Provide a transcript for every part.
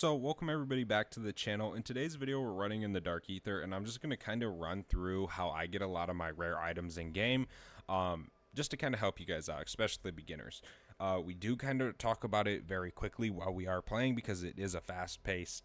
So welcome everybody back to the channel. In today's video we're running in the Dark Aether, and I'm just going to kind of run through how I get a lot of my rare items in game, just to kind of help you guys out, especially beginners. We do kind of talk about it very quickly while we are playing because it is a fast-paced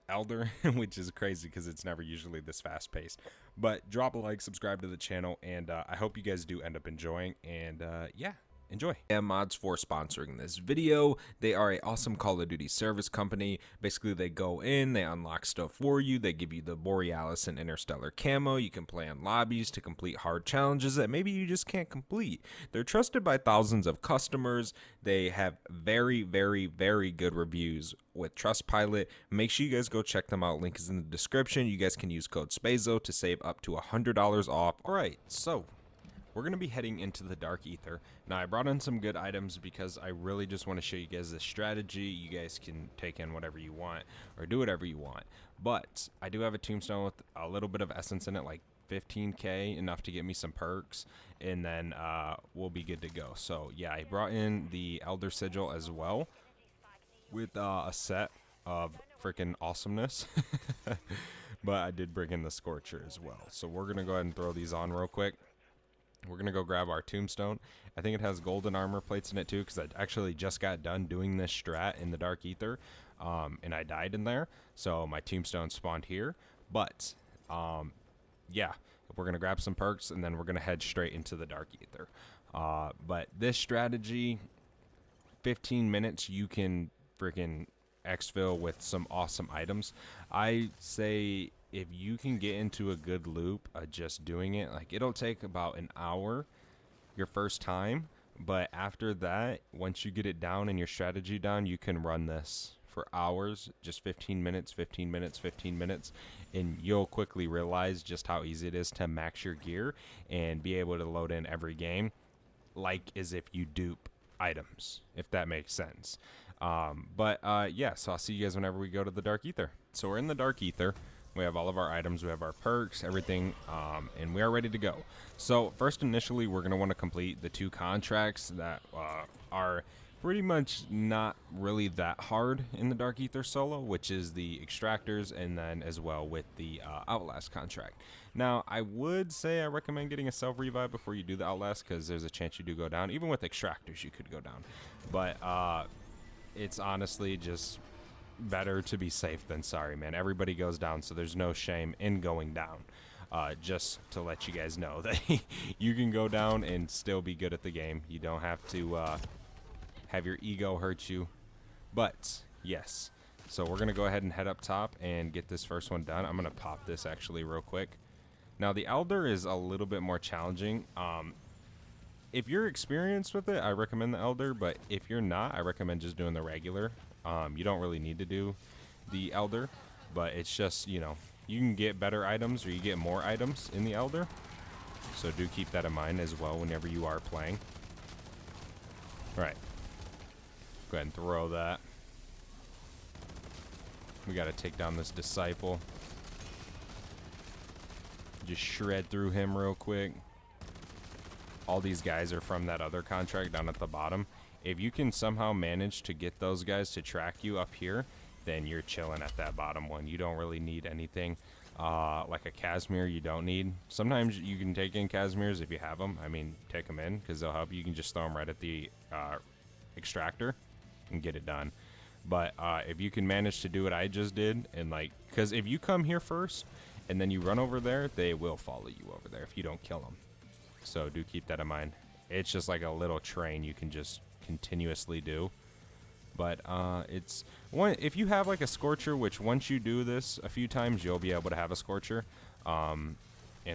Elder, which is crazy because it's never usually this fast-paced. But drop a like, subscribe to the channel, and I hope you guys do end up enjoying, and yeah. Enjoy. Mods for sponsoring this video. They are an awesome Call of Duty service company. Basically, they go in, they unlock stuff for you, they give you the Borealis and Interstellar camo. You can play in lobbies to complete hard challenges that maybe you just can't complete. They're trusted by thousands of customers. They have very, very, very good reviews with Trustpilot. Make sure you guys go check them out. Link is in the description. You guys can use code Spazo to save up to $100 off. Alright, so we're going to be heading into the Dark Aether. Now, I brought in some good items because I really just want to show you guys this strategy. You guys can take in whatever you want or do whatever you want. But I do have a tombstone with a little bit of essence in it, like 15k, enough to get me some perks, and then we'll be good to go. So, yeah, I brought in the Elder Sigil as well with a set of freaking awesomeness. But I did bring in the Scorcher as well. So we're going to go ahead and throw these on real quick. We're going to go grab our tombstone. I think it has golden armor plates in it too, because I actually just got done doing this strat in the Dark Aether, and I died in there. So my tombstone spawned here. But, yeah, we're going to grab some perks, and then we're going to head straight into the Dark Aether. But this strategy, 15 minutes, you can freaking exfil with some awesome items. I say if you can get into a good loop just doing it, like it'll take about an hour your first time, but after that, once you get it down and your strategy down, you can run this for hours, just 15 minutes, 15 minutes, 15 minutes, and you'll quickly realize just how easy it is to max your gear and be able to load in every game like as if you dupe items, if that makes sense. Yeah, so I'll see you guys whenever we go to the Dark Aether. So we're in the Dark Aether. We have all of our items, we have our perks, everything, and we are ready to go. So first, initially, we're going to want to complete the 2 contracts that are pretty much not really that hard in the Dark Aether solo, which is the extractors, and then as well with the Outlast contract. Now, I would say I recommend getting a self-revive before you do the Outlast, because there's a chance you do go down. Even with extractors, you could go down. But it's honestly just better to be safe than sorry, man. Everybody goes down, so there's no shame in going down. Just to let you guys know that you can go down and still be good at the game. You don't have to have your ego hurt you. But yes, so we're gonna go ahead and head up top and get this first one done. I'm gonna pop this actually real quick. Now the Elder is a little bit more challenging. If you're experienced with it, I recommend the Elder, but if you're not, I recommend just doing the regular. You don't really need to do the Elder, but it's just, you know, you can get better items or you get more items in the Elder. So do keep that in mind as well whenever you are playing. All right. Go ahead and throw that. We got to take down this Disciple. Just shred through him real quick. All these guys are from that other contract down at the bottom. If you can somehow manage to get those guys to track you up here, then you're chilling at that bottom one. You don't really need anything like a Casimir. You don't need. Sometimes you can take in Casimirs if you have them. I mean, take them in because they'll help. You can just throw them right at the extractor and get it done. But if you can manage to do what I just did, and like, because if you come here first and then you run over there, they will follow you over there if you don't kill them. So do keep that in mind. It's just like a little train you can just continuously do. But it's one, if you have like a Scorcher, which once you do this a few times, you'll be able to have a Scorcher and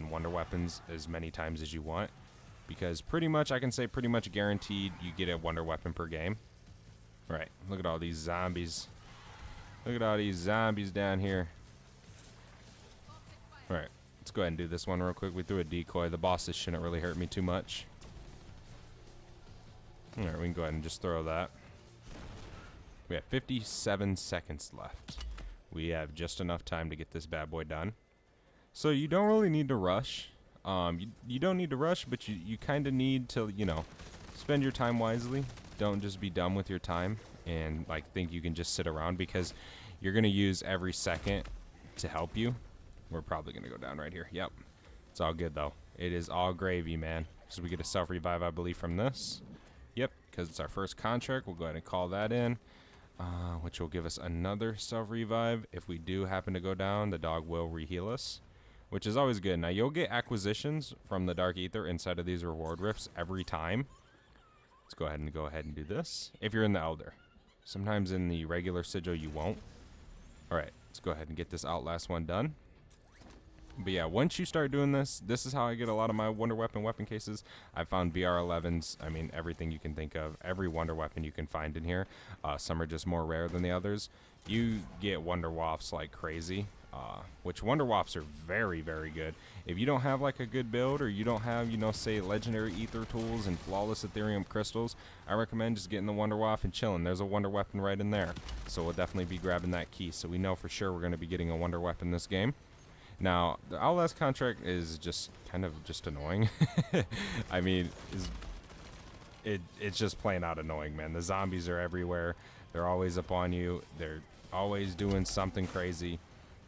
Wonder Weapons as many times as you want. Because pretty much, I can say pretty much guaranteed you get a Wonder Weapon per game. Right, look at all these zombies. Look at all these zombies down here. Alright, let's go ahead and do this one real quick. We threw a decoy. The bosses shouldn't really hurt me too much. Alright, we can go ahead and just throw that. We have 57 seconds left. We have just enough time to get this bad boy done. So you don't really need to rush. You don't need to rush, but you kind of need to, you know, spend your time wisely. Don't just be dumb with your time and like think you can just sit around, because you're going to use every second to help you. We're probably going to go down right here. Yep. It's all good, though. It is all gravy, man. So we get a self-revive, I believe, from this. Yep, because it's our first contract. We'll go ahead and call that in, which will give us another self-revive. If we do happen to go down, the dog will re-heal us, which is always good. Now, you'll get acquisitions from the Dark Aether inside of these reward rifts every time. Let's go ahead and do this. If you're in the Elder. Sometimes in the regular sigil, you won't. All right, let's go ahead and get this Outlast one done. But yeah, once you start doing this, this is how I get a lot of my Wonder Weapon cases. I found VR11s, I mean, everything you can think of. Every Wonder Weapon you can find in here. Some are just more rare than the others. You get Wonder Wafts like crazy, which Wonder Wafts are very, very good. If you don't have like a good build, or you don't have, you know, say legendary Aether tools and flawless Ethereum crystals, I recommend just getting the Wonder Waft and chilling. There's a Wonder Weapon right in there. So we'll definitely be grabbing that key. So we know for sure we're going to be getting a Wonder Weapon this game. Now, the Outlast contract is just kind of just annoying. I mean, it's just plain out annoying, man. The zombies are everywhere. They're always upon you. They're always doing something crazy.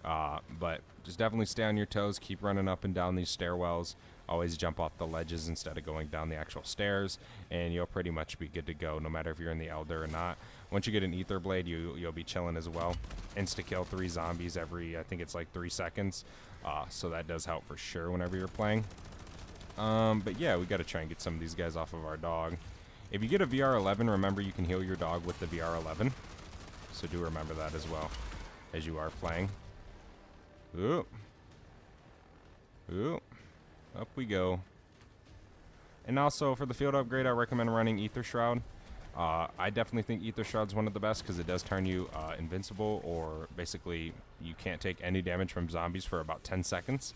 But just definitely stay on your toes. Keep running up and down these stairwells. Always jump off the ledges instead of going down the actual stairs, and you'll pretty much be good to go, no matter if you're in the Elder or not. Once you get an Aether Blade, you'll be chilling as well. Insta-kill 3 zombies every, I think it's like 3 seconds. So that does help for sure whenever you're playing. But yeah, we got to try and get some of these guys off of our dog. If you get a VR11, remember you can heal your dog with the VR11. So do remember that as well as you are playing. Ooh. Ooh. Up we go. And also for the field upgrade, I recommend running Aether Shroud. I definitely think Aether Shroud's one of the best because it does turn you invincible, or basically you can't take any damage from zombies for about 10 seconds.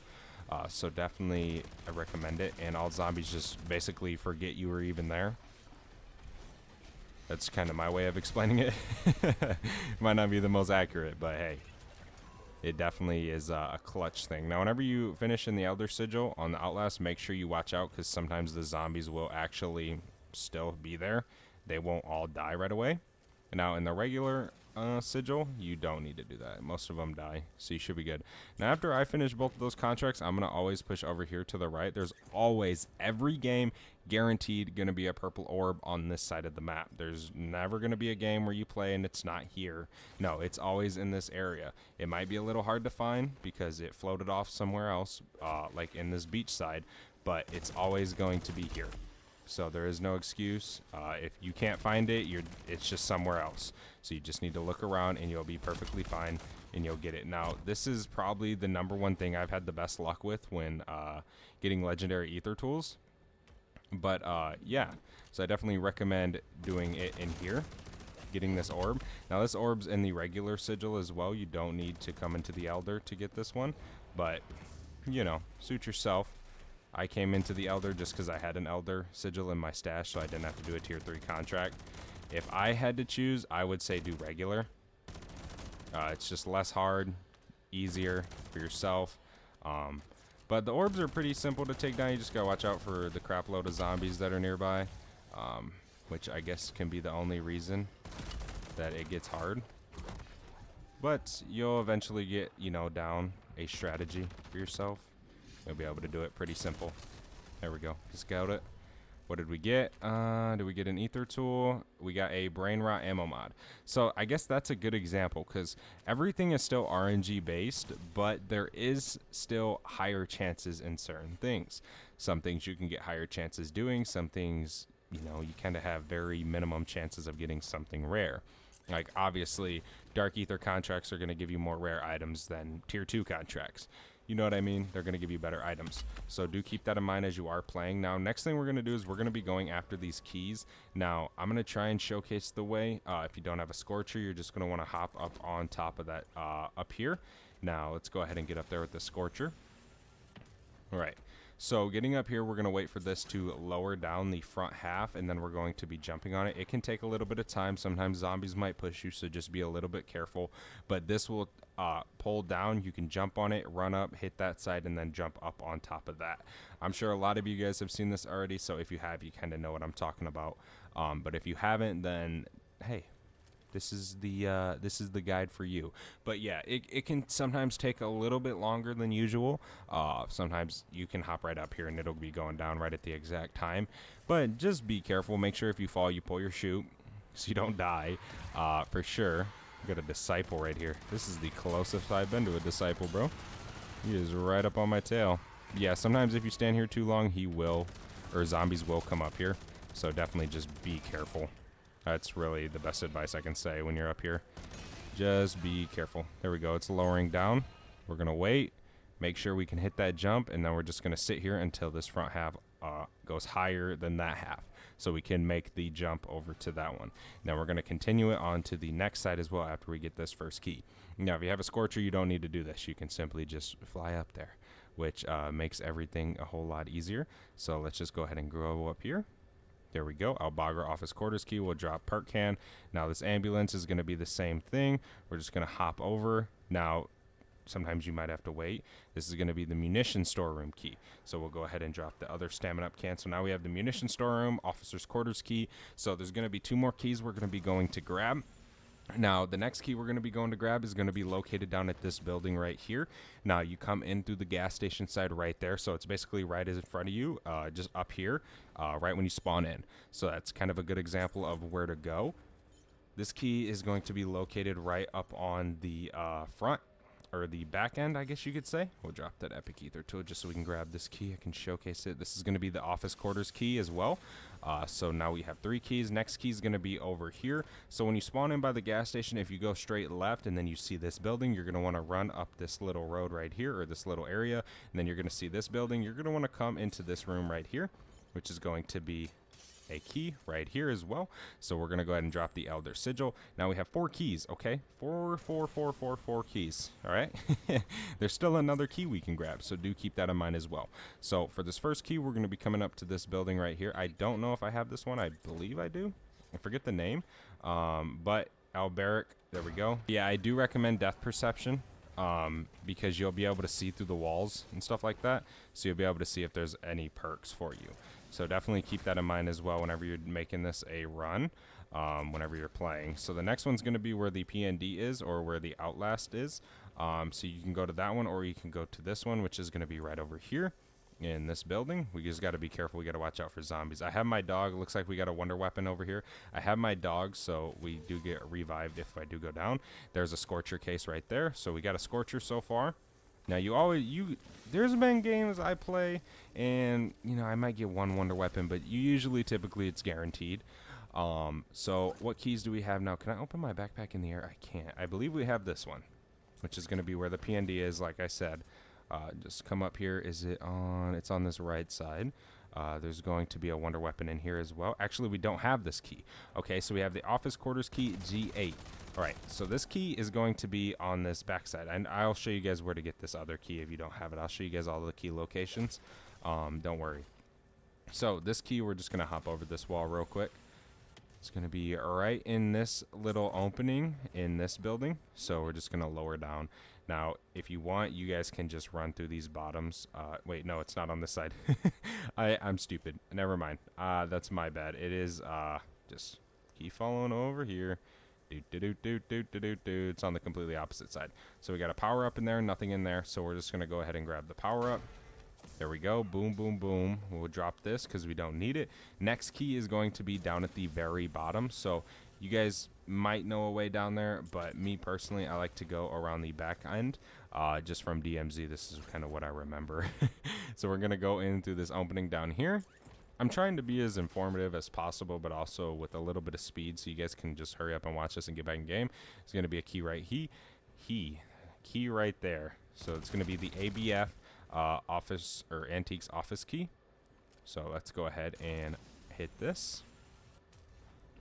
So definitely I recommend it, and all zombies just basically forget you were even there. That's kind of my way of explaining it. Might not be the most accurate, but hey. It definitely is a clutch thing. Now, whenever you finish in the Elder Sigil on the Outlast, make sure you watch out, because sometimes the zombies will actually still be there. They won't all die right away. Now, in the regular sigil, you don't need to do that. Most of them die, so you should be good. Now, after I finish both of those contracts, I'm going to always push over here to the right. There's always, every game, guaranteed going to be a purple orb on this side of the map. There's never going to be a game where you play and it's not here. No, it's always in this area. It might be a little hard to find because it floated off somewhere else, like in this beach side, but it's always going to be here. So there is no excuse. If you can't find it, it's just somewhere else. So you just need to look around and you'll be perfectly fine and you'll get it. Now, this is probably the #1 thing I've had the best luck with when getting legendary Aether tools. But yeah, so I definitely recommend doing it in here, getting this orb. Now, this orb's in the regular sigil as well. You don't need to come into the Elder to get this one, but you know, suit yourself. I came into the Elder just because I had an Elder sigil in my stash, so I didn't have to do a tier 3 contract. If I had to choose, I would say do regular. It's just less hard, easier for yourself. But the orbs are pretty simple to take down. You just gotta watch out for the crap load of zombies that are nearby, which I guess can be the only reason that it gets hard. But you'll eventually get, you know, down a strategy for yourself. You'll be able to do it pretty simple. There we go. Scout it. What did we get? Did we get an Aether tool? We got a Brain Rot ammo mod. So I guess that's a good example because everything is still RNG based, but there is still higher chances in certain things. Some things you can get higher chances doing. Some things, you know, you kind of have very minimum chances of getting something rare. Like, obviously, Dark Aether contracts are going to give you more rare items than Tier 2 contracts. You know what I mean? They're going to give you better items. So do keep that in mind as you are playing. Now, next thing we're going to do is we're going to be going after these keys. Now, I'm going to try and showcase the way. If you don't have a Scorcher, you're just going to want to hop up on top of that up here. Now, let's go ahead and get up there with the Scorcher. All right. So getting up here, we're going to wait for this to lower down the front half, and then we're going to be jumping on it. It can take a little bit of time. Sometimes zombies might push you, so just be a little bit careful. But this will pull down. You can jump on it, run up, hit that side, and then jump up on top of that. I'm sure a lot of you guys have seen this already, so if you have, you kind of know what I'm talking about. But if you haven't, then, hey, this is the guide for you. But yeah, it can sometimes take a little bit longer than usual. Sometimes you can hop right up here and it'll be going down right at the exact time. But just be careful. Make sure if you fall, you pull your chute so you don't die, for sure. Got a disciple right here. This is the closest I've been to a disciple, bro. He is right up on my tail. Yeah, sometimes if you stand here too long, zombies will come up here. So definitely just be careful. That's really the best advice I can say when you're up here. Just be careful. There we go. It's lowering down. We're going to wait. Make sure we can hit that jump. And then we're just going to sit here until this front half goes higher than that half. So we can make the jump over to that one. Now we're going to continue it on to the next side as well after we get this first key. Now if you have a Scorcher, you don't need to do this. You can simply just fly up there, which makes everything a whole lot easier. So let's just go ahead and go up here. There we go. Albagger office quarters key will drop perk can. Now this ambulance is going to be the same thing. We're just going to hop over. Now sometimes you might have to wait. This is going to be the munition storeroom key. So we'll go ahead and drop the other stamina up can. So now we have the munition storeroom, officer's quarters key. So there's going to be 2 more keys we're going to be going to grab. Now, the next key we're going to be going to grab is going to be located down at this building right here. Now, you come in through the gas station side right there. So it's basically right in front of you, just up here, right when you spawn in. So that's kind of a good example of where to go. This key is going to be located right up on the front, or the back end, I guess you could say. We'll drop that epic ether tool just so we can grab this key. I can showcase it. This is going to be the office quarters key as well. So now we have 3 keys. Next key is going to be over here. So when you spawn in by the gas station, if you go straight left and then you see this building, you're going to want to run up this little road right here, or this little area, and then you're going to see this building. You're going to want to come into this room right here, which is going to be a key right here as well. So we're going to go ahead and drop the Elder Sigil. Now we have 4 keys, okay? 4 keys, all right? There's still another key we can grab, so do keep that in mind as well. So for this first key, we're going to be coming up to this building right here. I don't know if I have this one. I believe I do. I forget the name, but Alberic, there we go. Yeah, I do recommend Death Perception, because you'll be able to see through the walls and stuff like that. So you'll be able to see if there's any perks for you. So definitely keep that in mind as well whenever you're making this a run, whenever you're playing. So the next one's going to be where the PND is, or where the Outlast is. So you can go to that one, or you can go to this one, which is going to be right over here in this building. We just got to be careful. We got to watch out for zombies. I have my dog. Looks like we got a wonder weapon over here. I have my dog, so we do get revived if I do go down. There's a Scorcher case right there. So we got a Scorcher so far. Now there's been games I play and I might get 1 wonder weapon, but typically it's guaranteed. So what keys do we have now? Can I open my backpack in the air? I can't. I believe we have this one, which is going to be where the PND is. Like I said, just come up here. It's on this right side. There's going to be a wonder weapon in here as well. Actually, we don't have this key. Okay, so we have the office quarters key, G8. All right, so this key is going to be on this backside, and I'll show you guys where to get this other key if you don't have it. I'll show you guys all the key locations. Don't worry. So this key, we're just going to hop over this wall real quick. It's going to be right in this little opening in this building, so we're just going to lower down. Now, if you want, you guys can just run through these bottoms. Wait, no, it's not on this side. I'm stupid. Never mind. That's my bad. It is just keep following over here. It's on the completely opposite side. So we got a power up in there, nothing in there. So we're just going to go ahead and grab the power up. There we go. Boom, boom, boom. We'll drop this because we don't need it. Next key is going to be down at the very bottom. So you guys might know a way down there, but me personally, I like to go around the back end, just from DMZ. This is kind of what I remember. So we're going to go in through this opening down here. I'm trying to be as informative as possible, but also with a little bit of speed, so you guys can just hurry up and watch this and get back in game. It's going to be a key right key right there. So it's going to be the ABF office, or antiques office key. So let's go ahead and hit this.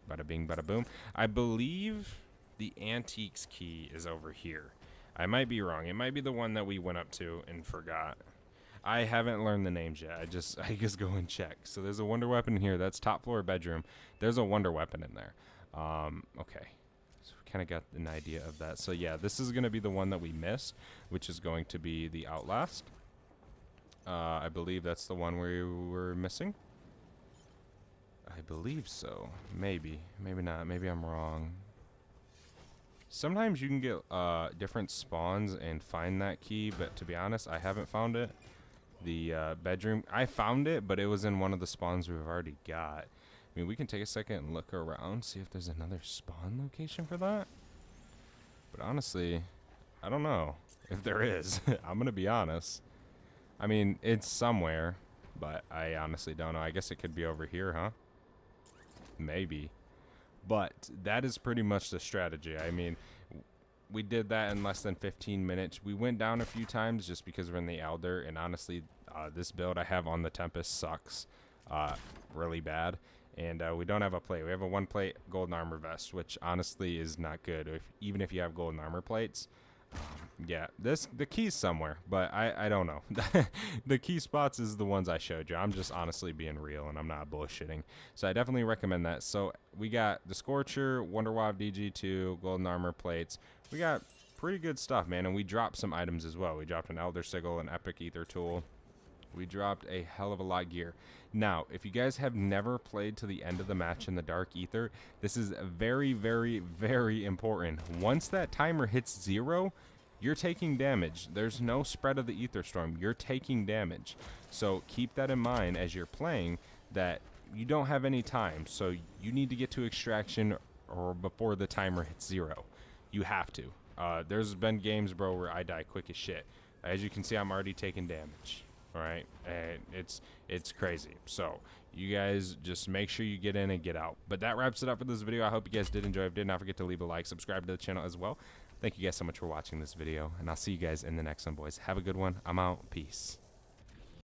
Bada bing, bada boom. I believe the antiques key is over here. I might be wrong. It might be the one that we went up to and forgot. I haven't learned the names yet. I just go and check. So there's a wonder weapon in here. That's top floor bedroom. There's a wonder weapon in there. Okay. So we kind of got an idea of that. So yeah, this is going to be the one that we missed, which is going to be the Outlast. I believe that's the one we were missing. I believe so. Maybe. Maybe not. Maybe I'm wrong. Sometimes you can get different spawns and find that key, but to be honest, I haven't found it. The bedroom, I found it, but it was in one of the spawns we've already got. I mean, we can take a second and look around, see if there's another spawn location for that. But honestly, I don't know if there is. I'm gonna be honest. I mean, it's somewhere, but I honestly don't know. I guess it could be over here, huh? Maybe. But that is pretty much the strategy. I mean, we did that in less than 15 minutes. We went down a few times just because we're in the Elder, and honestly, this build I have on the Tempest sucks really bad. And we don't have a plate. We have a 1-plate golden armor vest, which honestly is not good, even if you have golden armor plates. Yeah, the key's somewhere, but I don't know. The key spots is the ones I showed you. I'm just honestly being real, and I'm not bullshitting. So I definitely recommend that. So we got the Scorcher, Wonder Wab DG2, golden armor plates. We got pretty good stuff, man, and we dropped some items as well. We dropped an Elder Sigil, an Epic Aether tool. We dropped a hell of a lot of gear. Now, if you guys have never played to the end of the match in the Dark Aether, this is very, very, very important. Once that timer hits 0, you're taking damage. There's no spread of the Aether Storm. You're taking damage. So keep that in mind as you're playing, that you don't have any time. So you need to get to extraction or before the timer hits 0. You have to. There's been games, bro, where I die quick as shit. As you can see, I'm already taking damage. All right, and it's crazy. So you guys just make sure you get in and get out. But that wraps it up for this video. I hope you guys did enjoy. If you did, not forget to leave a like, subscribe to the channel as well. Thank you guys so much for watching this video, and I'll see you guys in the next one, boys. Have a good one. I'm out. Peace.